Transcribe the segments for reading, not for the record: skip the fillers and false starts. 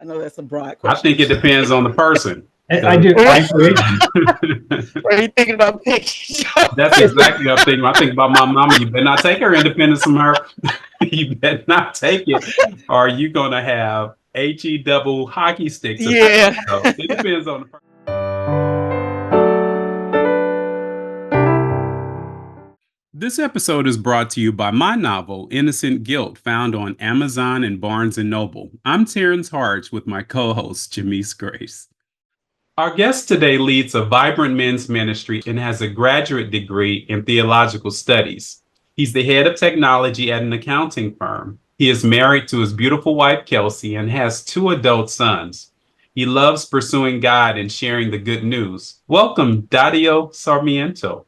I know that's a broad I question. think it depends on the person. I do. I agree. Are you thinking about picking? That's exactly what I'm thinking. I think about my mama. You better not take her independence from her. You better not take it. Or are you going to have HE double hockey sticks? Yeah. So it depends on the person. This episode is brought to you by my novel, Innocent Guilt, found on Amazon and Barnes & Noble. I'm Terrence Hardge with my co-host, Jamise Grace. Our guest today leads a vibrant men's ministry and has a graduate degree in theological studies. He's the head of technology at an accounting firm. He is married to his beautiful wife, Kelsie, and has 2 adult sons. He loves pursuing God and sharing the good news. Welcome, Dario Sarmiento.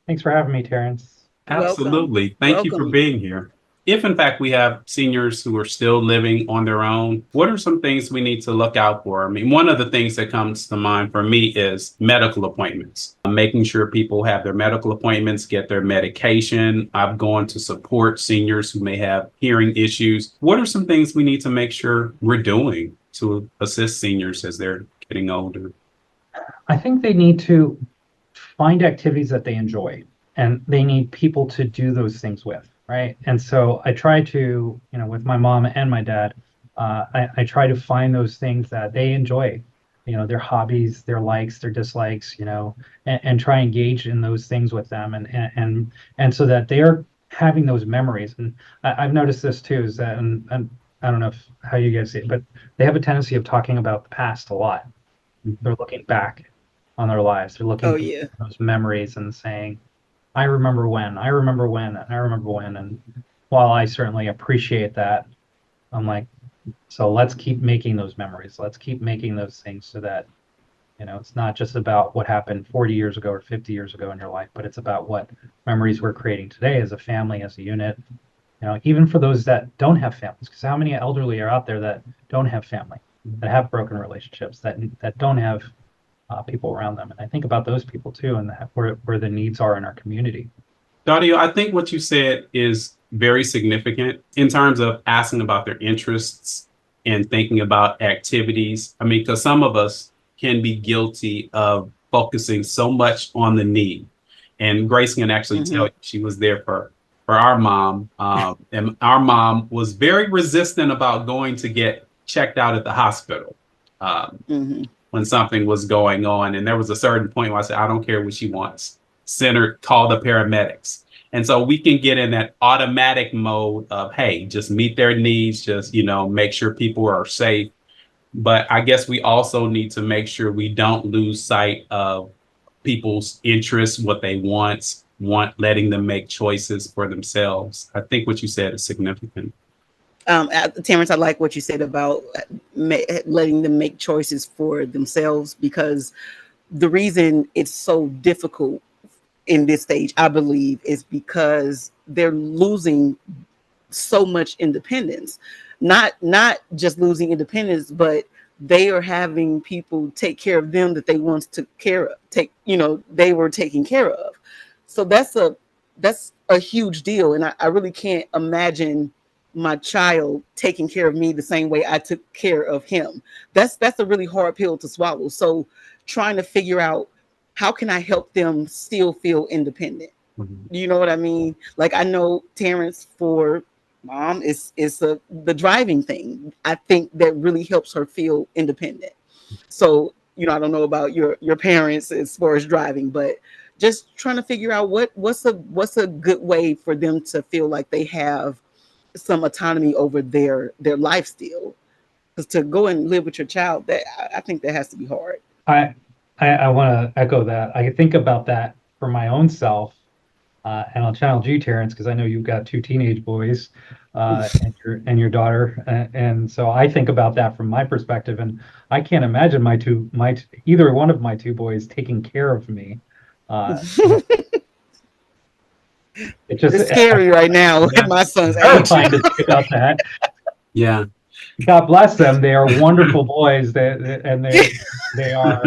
Thanks for having me, Terrence. Absolutely. Thank you for being here. If, in fact, we have seniors who are still living on their own, what are some things we need to look out for? I mean, one of the things that comes to mind for me is medical appointments, making sure people have their medical appointments, get their medication. I've gone to support seniors who may have hearing issues. What are some things we need to make sure we're doing to assist seniors as they're getting older? I think they need to find activities that they enjoy, and they need people to do those things with. Right. And so I try to, with my mom and my dad, I try to find those things that they enjoy, their hobbies, their likes, their dislikes, and try and engage in those things with them. And so that they're having those memories. And I've noticed this too, is that, and I don't know how you guys see it, but they have a tendency of talking about the past a lot. They're looking back on their lives. They're looking at those memories and saying, I remember when, and while I certainly appreciate that, I'm like, so let's keep making those memories. Let's keep making those things so that, it's not just about what happened 40 years ago or 50 years ago in your life, but it's about what memories we're creating today as a family, as a unit, even for those that don't have families, because how many elderly are out there that don't have family, that have broken relationships, that don't have people around them. And I think about those people too, and where the needs are in our community. Dario, I think what you said is very significant in terms of asking about their interests and thinking about activities. I mean, because some of us can be guilty of focusing so much on the need. And Grace can actually tell you she was there for our mom. And our mom was very resistant about going to get checked out at the hospital. When something was going on. And there was a certain point where I said, I don't care what she wants. Send her, call the paramedics. And so we can get in that automatic mode of, hey, just meet their needs, just, make sure people are safe. But I guess we also need to make sure we don't lose sight of people's interests, what they want, letting them make choices for themselves. I think what you said is significant. Terrence, I like what you said about letting them make choices for themselves, because the reason it's so difficult in this stage, I believe, is because they're losing so much independence. Not just losing independence, but they are having people take care of them that they once took care of. They were taken care of. So that's a huge deal, and I really can't imagine my child taking care of me the same way I took care of him. That's a really hard pill to swallow. So trying to figure out how can I help them still feel independent? You know what I mean? Like, I know Terrence, for mom, is the driving thing. I think that really helps her feel independent. So, I don't know about your parents as far as driving, but just trying to figure out what's a good way for them to feel like they have some autonomy over their life still, because to go and live with your child, that I think that has to be hard. I want to echo that. I think about that for my own self, and I'll challenge you, Terrence, because I know you've got 2 teenage boys, and your daughter, and so I think about that from my perspective, and I can't imagine either one of my 2 boys taking care of me. It's scary right now with my son's terrifying to think about that. Yeah. God bless them. They are wonderful boys. They are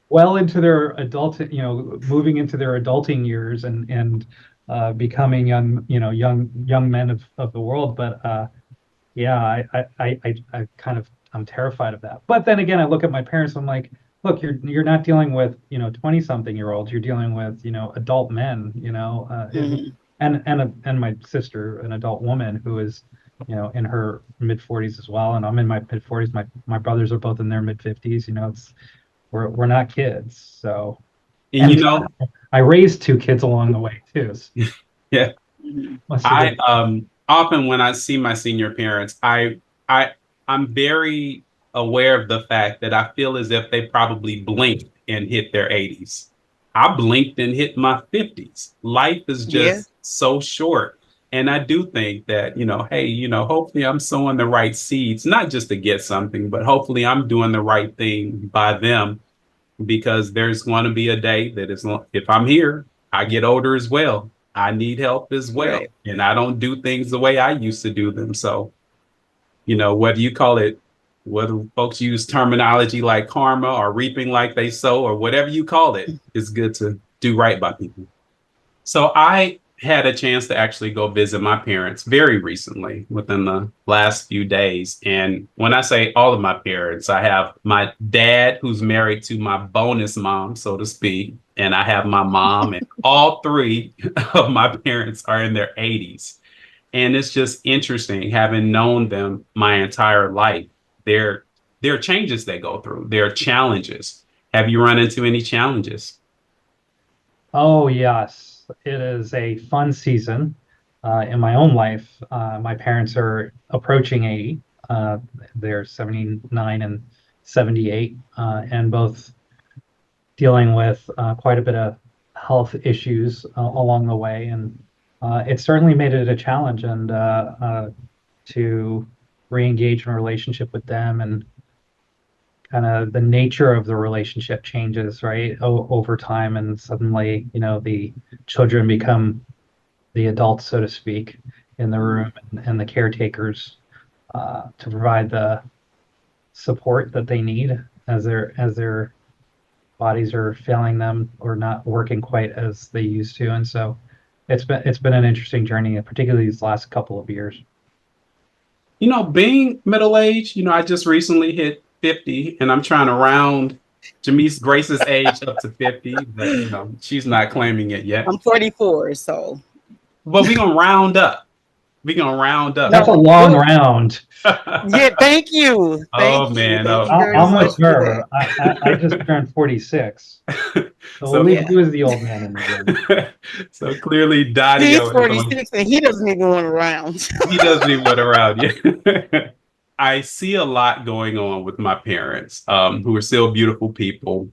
well into their moving into their adulting years and becoming young men of the world. But I kind of I'm terrified of that. But then again, I look at my parents, I'm like, look, you're not dealing with, 20 something year olds, you're dealing with, adult men, Mhm. and my sister, an adult woman who is, in her mid 40s as well, and I'm in my mid 40s. My brothers are both in their mid 50s. We're not kids. So, And and I raised two kids along the way too. So yeah, Mhm. must have I been. often when I see my senior parents, I I'm very aware of the fact that I feel as if they probably blinked and hit their 80s. I blinked and hit my 50s. Life is Yeah. just so short. And I do think that, hey, hopefully I'm sowing the right seeds, not just to get something, but hopefully I'm doing the right thing by them, because there's going to be a day that is, if I'm here, I get older as well. I need help as well. Right. And I don't do things the way I used to do them. So, whether you call it, whether folks use terminology like karma or reaping like they sow or whatever you call it, it's good to do right by people. So I had a chance to actually go visit my parents very recently within the last few days. And when I say all of my parents, I have my dad who's married to my bonus mom, so to speak. And I have my mom, and all three of my parents are in their 80s. And it's just interesting having known them my entire life. There, there are changes they go through. There are challenges. Have you run into any challenges? Oh, yes. It is a fun season in my own life. My parents are approaching 80. They're 79 and 78, and both dealing with quite a bit of health issues along the way. And it certainly made it a challenge and to re-engage in a relationship with them, and kind of the nature of the relationship changes, right, over time, and suddenly, the children become the adults, so to speak, in the room, and the caretakers to provide the support that they need as their bodies are failing them or not working quite as they used to. And so it's been an interesting journey, particularly these last couple of years. Being middle aged, I just recently hit 50 and I'm trying to round Jamise Grace's age up to 50, but she's not claiming it yet. I'm 44, so But we're gonna round up. We're gonna round That's up. a no. long Well, round. yeah. Thank you. Oh Thank you. man. Thank Oh, you very I'm much with for her. that. I just turned 46. So we'll so leave Yeah. you as the old man in the room. so clearly He's Dario is on. 46 and he doesn't even want around. He doesn't even want around yet. I see a lot going on with my parents, who are still beautiful people.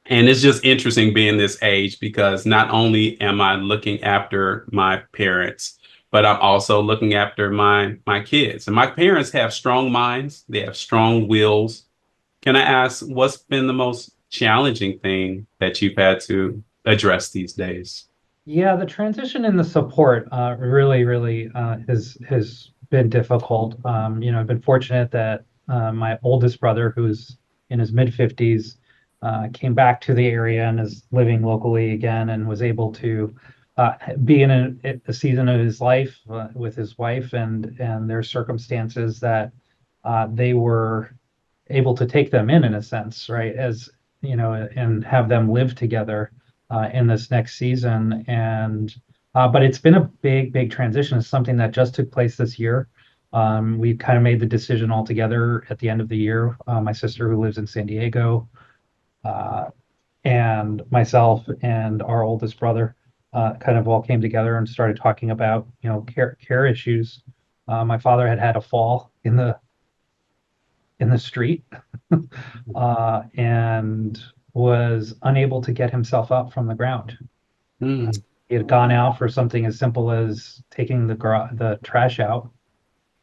And it's just interesting being this age, because not only am I looking after my parents, but I'm also looking after my kids. And my parents have strong minds, they have strong wills. Can I ask, what's been the most challenging thing that you've had to address these days? Yeah, the transition in the support really, really has been difficult. I've been fortunate that my oldest brother, who's in his mid 50s, came back to the area and is living locally again, and was able to be in a season of his life with his wife, and their circumstances that they were able to take them in a sense, right? As and have them live together in this next season. And but it's been a big, big transition. It's something that just took place this year. We kind of made the decision all together at the end of the year. My sister, who lives in San Diego, uh, and myself and our oldest brother kind of all came together and started talking about care issues. My father had a fall in the street and was unable to get himself up from the ground. Mm. He had gone out for something as simple as taking the trash out.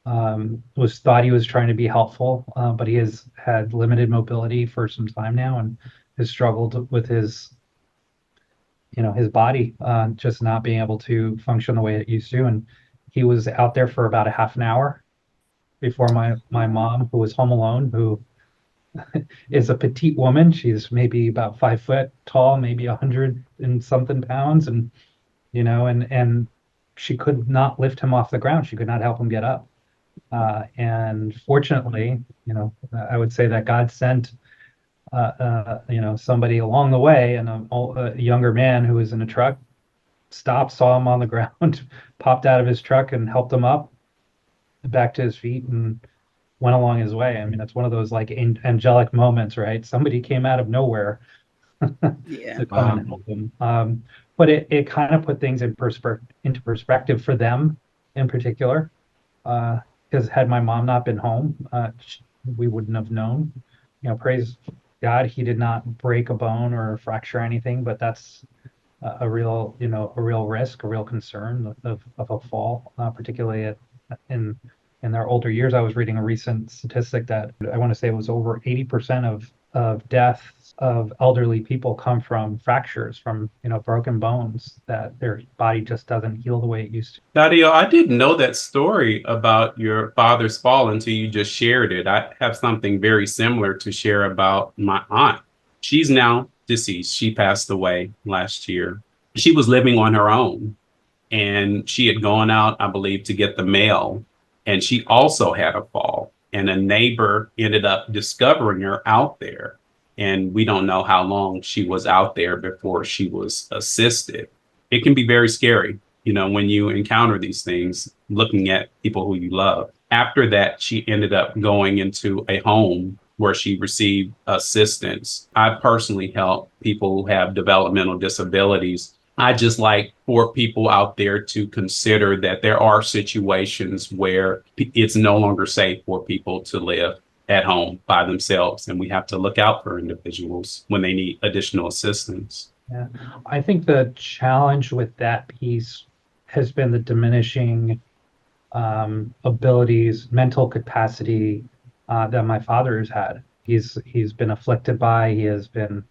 Was thought he was trying to be helpful, but he has had limited mobility for some time now, and has struggled with his body just not being able to function the way it used to. And he was out there for about a half an hour before my mom, who was home alone, who is a petite woman. She's maybe about 5 foot tall, maybe 100 and something pounds, and she could not lift him off the ground. She could not help him get up. And fortunately, I would say that God sent, somebody along the way, and a younger man who was in a truck stopped, saw him on the ground, popped out of his truck and helped him up back to his feet and went along his way. I mean, it's one of those like angelic moments, right? Somebody came out of nowhere Yeah. to come and help them. But it kind of put things into perspective for them in particular. Because had my mom not been home, we wouldn't have known. Praise God, he did not break a bone or fracture anything, but that's a real, a real risk, a real concern of a fall, particularly in their older years. I was reading a recent statistic that I want to say it was over 80% of deaths of elderly people come from fractures, from broken bones, that their body just doesn't heal the way it used to. Dario, I didn't know that story about your father's fall until you just shared it. I have something very similar to share about my aunt. She's now deceased. She passed away last year. She was living on her own, and she had gone out, I believe, to get the mail. And she also had a fall, and a neighbor ended up discovering her out there. And we don't know how long she was out there before she was assisted. It can be very scary, when you encounter these things, looking at people who you love. After that, she ended up going into a home where she received assistance. I personally help people who have developmental disabilities. I just like for people out there to consider that there are situations where it's no longer safe for people to live at home by themselves. And we have to look out for individuals when they need additional assistance. Yeah, I think the challenge with that piece has been the diminishing abilities, mental capacity that my father has had. He's been afflicted by. He has been,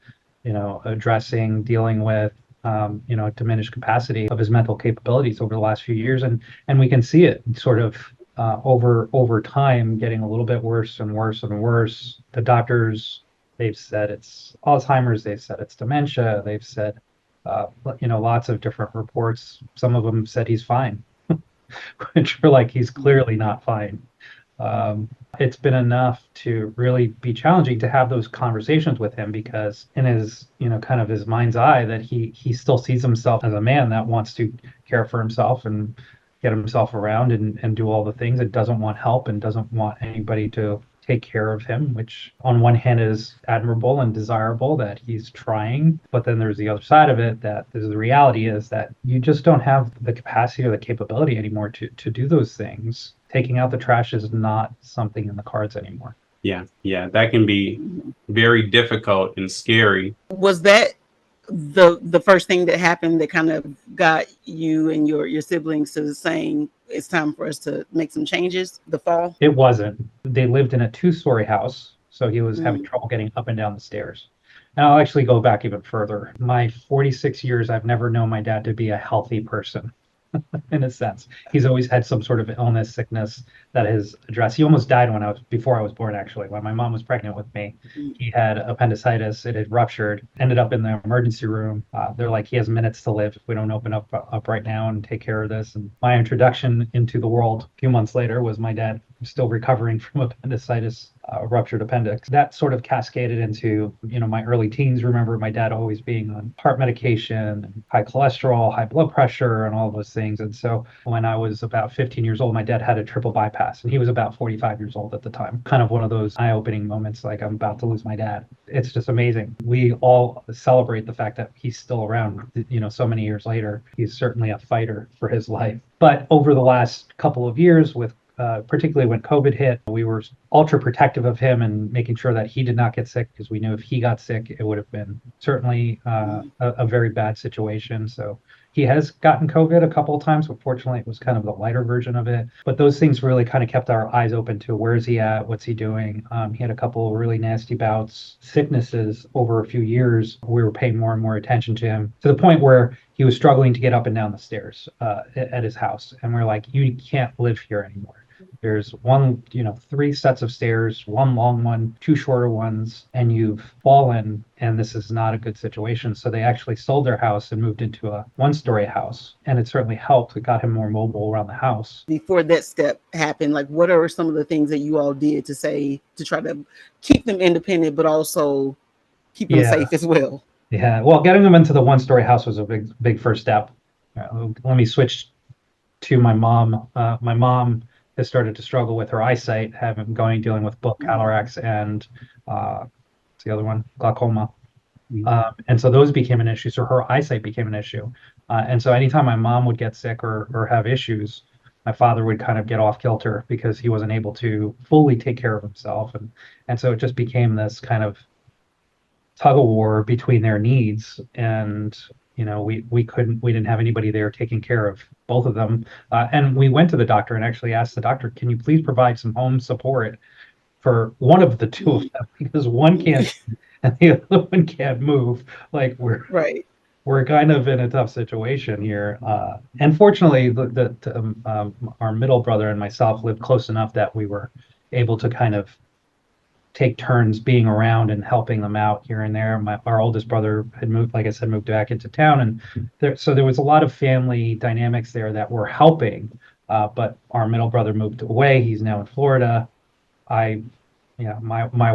addressing, dealing with, diminished capacity of his mental capabilities over the last few years, and we can see it sort of over time getting a little bit worse and worse and worse. The doctors, they've said it's Alzheimer's. They've said it's dementia. They've said, lots of different reports. Some of them said he's fine, which are like he's clearly not fine. It's been enough to really be challenging to have those conversations with him, because in his, kind of his mind's eye, that he still sees himself as a man that wants to care for himself and get himself around and do all the things, and doesn't want help and doesn't want anybody to take care of him, which on one hand is admirable and desirable that he's trying, but then there's the other side of it, that the reality is that you just don't have the capacity or the capability anymore to do those things. Taking out the trash is not something in the cards anymore. Yeah, that can be very difficult and scary. Was that the first thing that happened that kind of got you and your siblings to saying it's time for us to make some changes, the fall? It wasn't. They lived in a 2-story house, so he was having trouble getting up and down the stairs. And I'll actually go back even further. My 46 years, I've never known my dad to be a healthy person. In a sense, he's always had some sort of illness, sickness that has addressed. He almost died before I was born, actually. When my mom was pregnant with me, he had appendicitis. It had ruptured, ended up in the emergency room. They're like, he has minutes to live if we don't open up right now and take care of this. And my introduction into the world a few months later was my dad still recovering from appendicitis, ruptured appendix. That sort of cascaded into, my early teens. Remember my dad always being on heart medication, high cholesterol, high blood pressure, and all those things. And so when I was about 15 years old, my dad had a triple bypass, and he was about 45 years old at the time. Kind of one of those eye-opening moments, like I'm about to lose my dad. It's just amazing. We all celebrate the fact that he's still around, so many years later. He's certainly a fighter for his life. But over the last couple of years, with particularly when COVID hit, we were ultra protective of him and making sure that he did not get sick, because we knew if he got sick, it would have been certainly a very bad situation. So he has gotten COVID a couple of times, but fortunately it was kind of the lighter version of it. But those things really kind of kept our eyes open to where is he at, what's he doing. He had a couple of really nasty bouts, sicknesses over a few years. We were paying more and more attention to him, to the point where he was struggling to get up and down the stairs at his house. And we're like, you can't live here anymore. There's one, 3 sets of stairs, one long one, 2 shorter ones, and you've fallen, and this is not a good situation. So they actually sold their house and moved into a 1-story house. And it certainly helped. It got him more mobile around the house. Before that step happened, like what are some of the things that you all did to try to keep them independent, but also keep them safe as well? Yeah. Well, getting them into the 1-story house was a big first step. Let me switch to my mom. My mom has started to struggle with her eyesight, dealing with book cataracts and what's the other one? Glaucoma. And so those became an issue. So her eyesight became an issue. And so anytime my mom would get sick or have issues, my father would kind of get off kilter because he wasn't able to fully take care of himself. And so it just became this kind of tug of war between their needs. And we didn't have anybody there taking care of both of them. And we went to the doctor and actually asked the doctor, can you please provide some home support for one of the two of them, because one can't and the other one can't move. Like we're kind of in a tough situation here. And fortunately, our middle brother and myself lived close enough that we were able to kind of take turns being around and helping them out here and there. Our oldest brother had moved, like I said, moved back into town, and so there was a lot of family dynamics there that were helping. But our middle brother moved away. He's now in Florida. My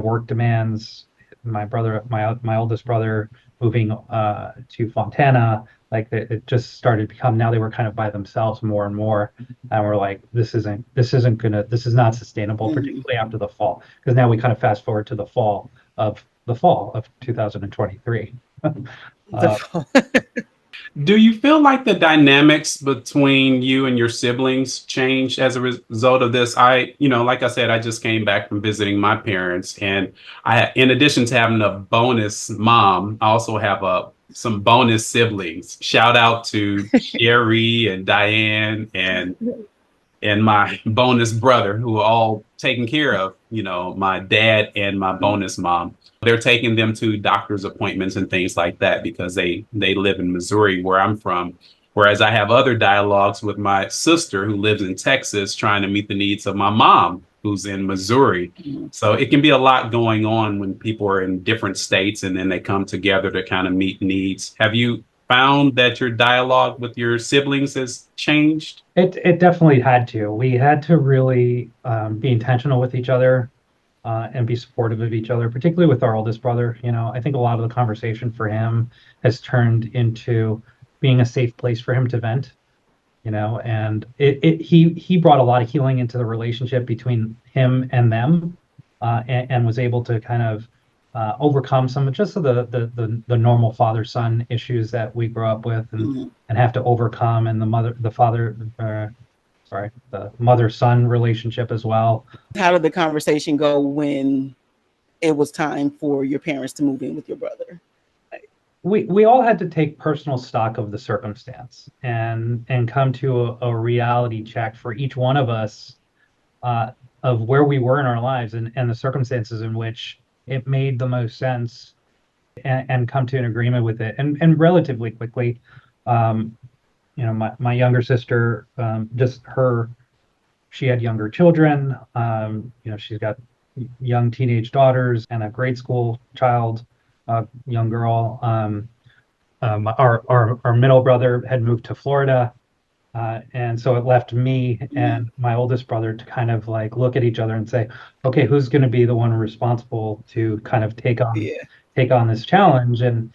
work demands. My oldest brother moving to Fontana. Like it just started to become. Now they were kind of by themselves more and more, and we're like, this is not sustainable, particularly after the fall, because now we kind of fast forward to the fall of 2023. Do you feel like the dynamics between you and your siblings changed as a result of this? Like I said, I just came back from visiting my parents, and in addition to having a bonus mom, I also have some bonus siblings. Shout out to Sherry and Diane and my bonus brother, who are all taken care of, my dad and my bonus mom. They're taking them to doctor's appointments and things like that because they live in Missouri, where I'm from. Whereas I have other dialogues with my sister who lives in Texas trying to meet the needs of my mom, who's in Missouri. So it can be a lot going on when people are in different states and then they come together to kind of meet needs. Have you found that your dialogue with your siblings has changed? It definitely had to. We had to really be intentional with each other and be supportive of each other, particularly with our oldest brother. I think a lot of the conversation for him has turned into being a safe place for him to vent. And he brought a lot of healing into the relationship between him and them, and was able to kind of overcome some of just the normal father-son issues that we grew up with and have to overcome, and the mother-son relationship as well. How did the conversation go when it was time for your parents to move in with your brother? We all had to take personal stock of the circumstance and come to a reality check for each one of us of where we were in our lives and the circumstances in which it made the most sense, and come to an agreement with it, and relatively quickly. My younger sister, she had younger children. She's got young teenage daughters and a grade school child, young girl. Our middle brother had moved to Florida. And so it left me and my oldest brother to kind of like look at each other and say, okay, who's going to be the one responsible to kind of take on this challenge? And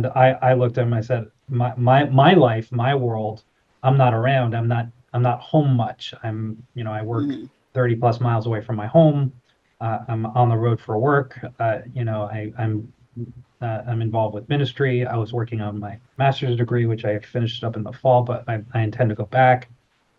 I looked at him, I said, my life, my world, I'm not around. I'm not home much. I work 30 plus miles away from my home. I'm on the road for work. I'm involved with ministry. I was working on my master's degree, which I finished up in the fall, but I intend to go back.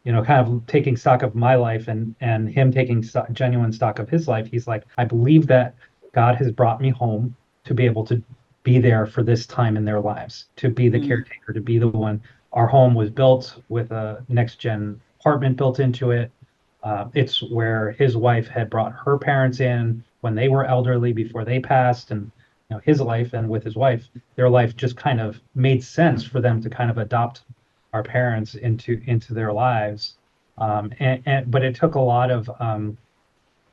Kind of taking stock of my life and him taking genuine stock of his life. He's like, I believe that God has brought me home to be able to be there for this time in their lives, to be the caretaker, to be the one. Our home was built with a next gen apartment built into it. It's where his wife had brought her parents in when they were elderly before they passed, and his life, and with his wife, their life just kind of made sense for them to kind of adopt our parents into their lives. But it took a lot of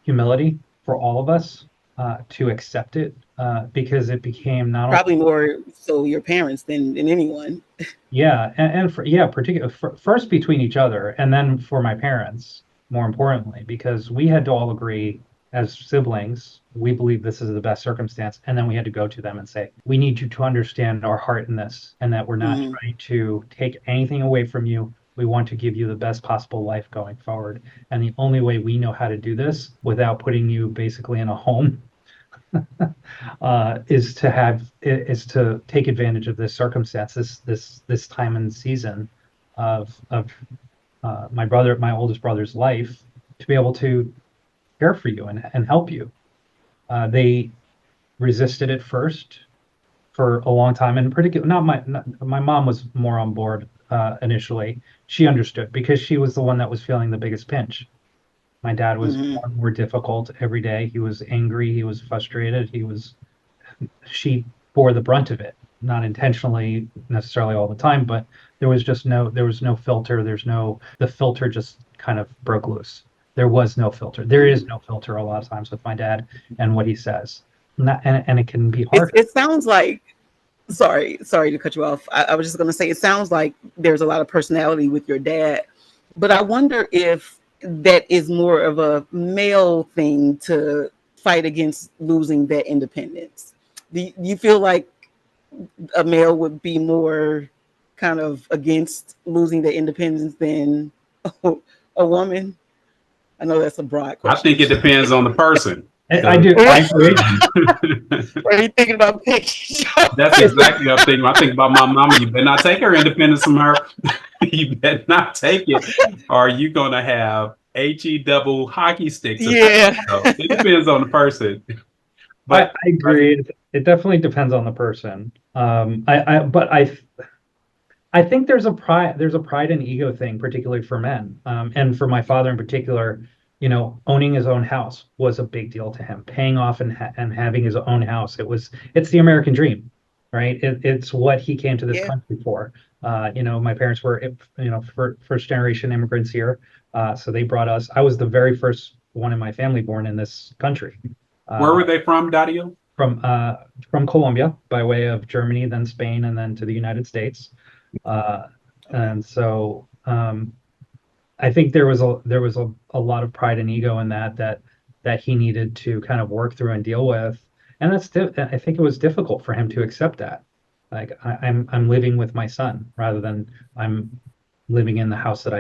humility for all of us to accept it, because it became not only, Probably more so your parents than anyone. yeah, and for, yeah, particularly first between each other, and then for my parents, more importantly, because we had to all agree as siblings, we believe this is the best circumstance, and then we had to go to them and say, we need you to understand our heart in this, and that we're not Hmm. trying to take anything away from you. We want to give you the best possible life going forward. And the only way we know how to do this without putting you basically in a home is to take advantage of this circumstance, this time and season of my oldest brother's life, to be able to care for you and help you. They resisted it first for a long time, and particular not my mom was more on board initially. She understood because she was the one that was feeling the biggest pinch. My dad was Hmm. more difficult every day. He was angry. He was frustrated. She bore the brunt of it, not intentionally necessarily all the time, but there was no filter. The filter just kind of broke loose. There was no filter. There is no filter a lot of times with my dad and what he says. And it can be hard. It sounds like, sorry to cut you off. I was just going to say, it sounds like there's a lot of personality with your dad, but I wonder if that is more of a male thing to fight against losing that independence. Do you feel like a male would be more kind of against losing their independence than a woman? I know that's a broad I question. think it depends on the person. I do. I agree. Are you thinking about picking? That's exactly what I'm thinking. I think about my mama. You better not take her independence from her. You better not take it. Or are you going to have HE double hockey sticks? Yeah. So it depends on the person. I But agree. It definitely depends on the person. But I think there's a pride and ego thing, particularly for men, and for my father in particular. Owning his own house was a big deal to him. Paying off and having his own house, it's the American dream, right? It's what he came to this Yeah. country for. My parents were first generation immigrants here, so they brought us. I was the very first one in my family born in this country. where Uh, were they from, Dario? from uh, from Colombia by way of Germany, then Spain, and then to the United States. Uh, Okay. and so I think there was a lot of pride and ego in that he needed to kind of work through and deal with. And I think it was difficult for him to accept that. Like I'm living with my son rather than I'm living in the house that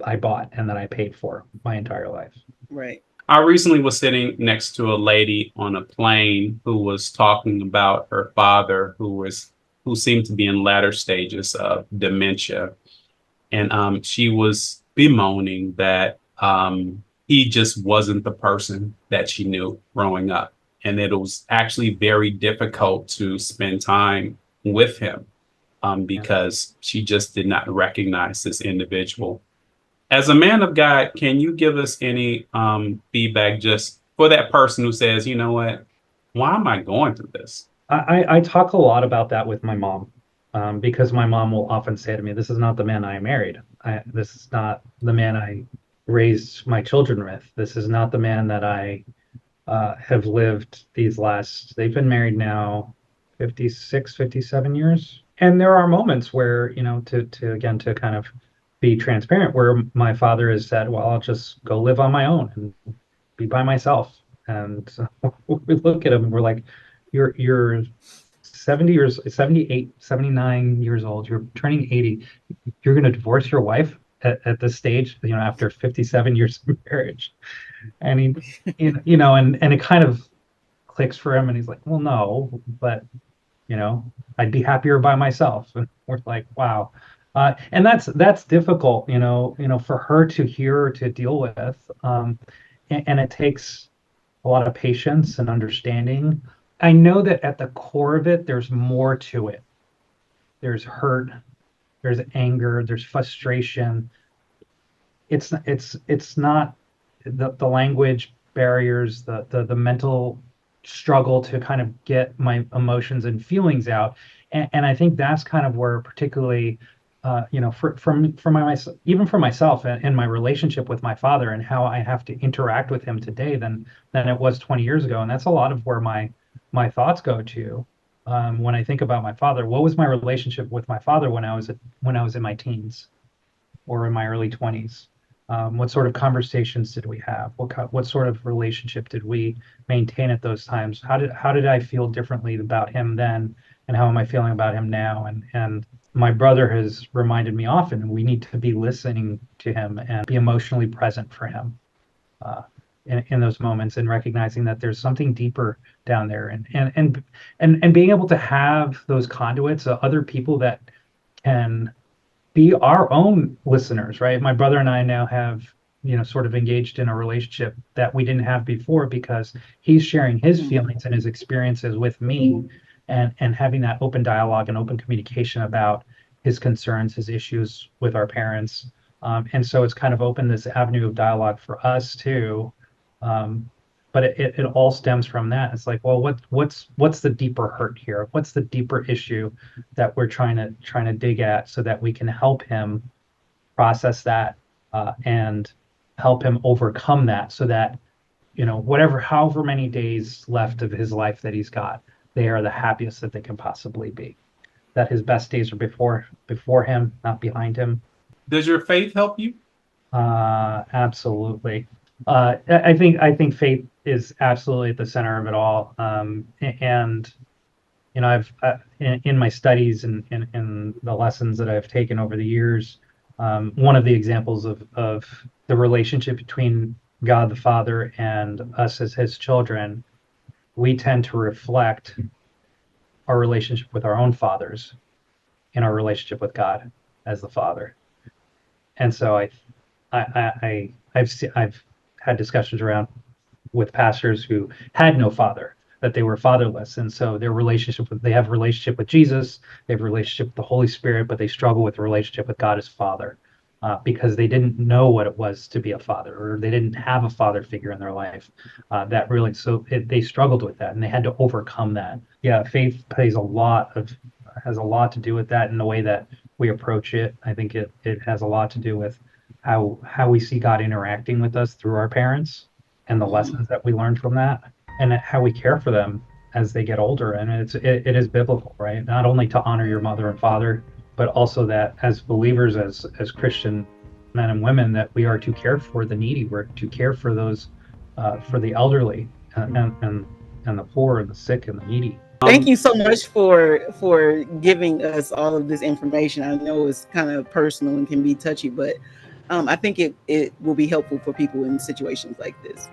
I bought and that I paid for my entire life. Right. I recently was sitting next to a lady on a plane who was talking about her father, who seemed to be in latter stages of dementia, and she was bemoaning that he just wasn't the person that she knew growing up, and that it was actually very difficult to spend time with him Yeah. because she just did not recognize this individual. As a man of God, can you give us any feedback just for that person who says, you know what, why am I going through this? I talk a lot about that with my mom, because my mom will often say to me, "This is not the man I married. This is not the man I raised my children with. This is not the man that I have lived these last." They've been married now 56, 57 years. And there are moments where, to kind of be transparent, where my father has said, "Well, I'll just go live on my own and be by myself." And we look at him and we're like, you're 70 years, 78, 79 years old. You're turning 80. You're going to divorce your wife at this stage, after 57 years of marriage. And and it kind of clicks for him. And he's like, well, no, but, I'd be happier by myself. And we're like, wow. And that's difficult, for her to hear or to deal with. And it takes a lot of patience and understanding. I know that at the core of it, there's more to it. There's hurt, there's anger, there's frustration. It's not the language barriers, the mental struggle to kind of get my emotions and feelings out. And I think that's kind of where particularly even for myself and my relationship with my father and how I have to interact with him today than it was 20 years ago. And that's a lot of where my thoughts go to when I think about my father. What was my relationship with my father when I was in my teens or in my early 20s? What sort of conversations did we have? What sort of relationship did we maintain at those times? How did I feel differently about him then, and how am I feeling about him now? And my brother has reminded me often, we need to be listening to him and be emotionally present for him uh, in those moments, and recognizing that there's something deeper down there, and being able to have those conduits, other people that can be our own listeners, right? My brother and I now have, sort of engaged in a relationship that we didn't have before, because he's sharing his feelings and his experiences with me, and having that open dialogue and open communication about his concerns, his issues with our parents. And so it's kind of opened this avenue of dialogue for us too. But it all stems from that. It's like, well, what's the deeper hurt here? What's the deeper issue that we're trying to dig at, so that we can help him process that, and help him overcome that, so that however many days left of his life that he's got, they are the happiest that they can possibly be. That his best days are before him, not behind him. Does your faith help you? Absolutely. I think faith is absolutely at the center of it all. And I've in my studies and in the lessons that I've taken over the years, one of the examples of the relationship between God the Father and us as His children, we tend to reflect our relationship with our own fathers in our relationship with God as the Father. And so I've had discussions around with pastors who had no father, that they were fatherless, and so they have a relationship with Jesus, they have a relationship with the Holy Spirit, but they struggle with the relationship with God as Father, because they didn't know what it was to be a father, or they didn't have a father figure in their life. They struggled with that, and they had to overcome that. Yeah, faith has a lot to do with that, in the way that we approach it. I think it has a lot to do with how we see God interacting with us through our parents, and the lessons that we learned from that, and how we care for them as they get older. And it is biblical, right? Not only to honor your mother and father, but also that as believers, as Christian men and women, that we are to care for the needy. We're to care for those, for the elderly, and the poor and the sick and the needy. Thank you so much for giving us all of this information. I know it's kind of personal and can be touchy, but I think it will be helpful for people in situations like this.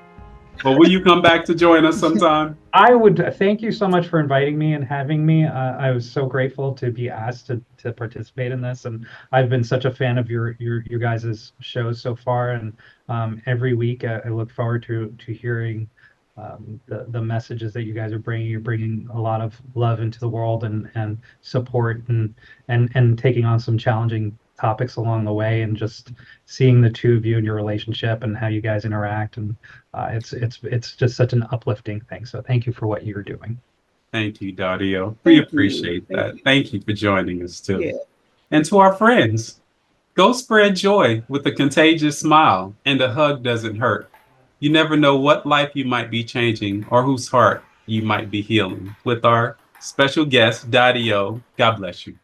Well, will you come back to join us sometime? I would. Thank you so much for inviting me and having me. I was so grateful to be asked to participate in this, and I've been such a fan of your guys' shows so far. And every week, I look forward to hearing the messages that you guys are bringing. You're bringing a lot of love into the world, and support, and taking on some challenging topics along the way, and just seeing the two of you and your relationship and how you guys interact, and it's just such an uplifting thing. So thank you for what you're doing. Thank you, Dario. We appreciate that. Thank you for joining us too. Yeah. And to our friends, go spread joy with a contagious smile, and a hug doesn't hurt. You never know what life you might be changing, or whose heart you might be healing. With our special guest, Dario, God bless you.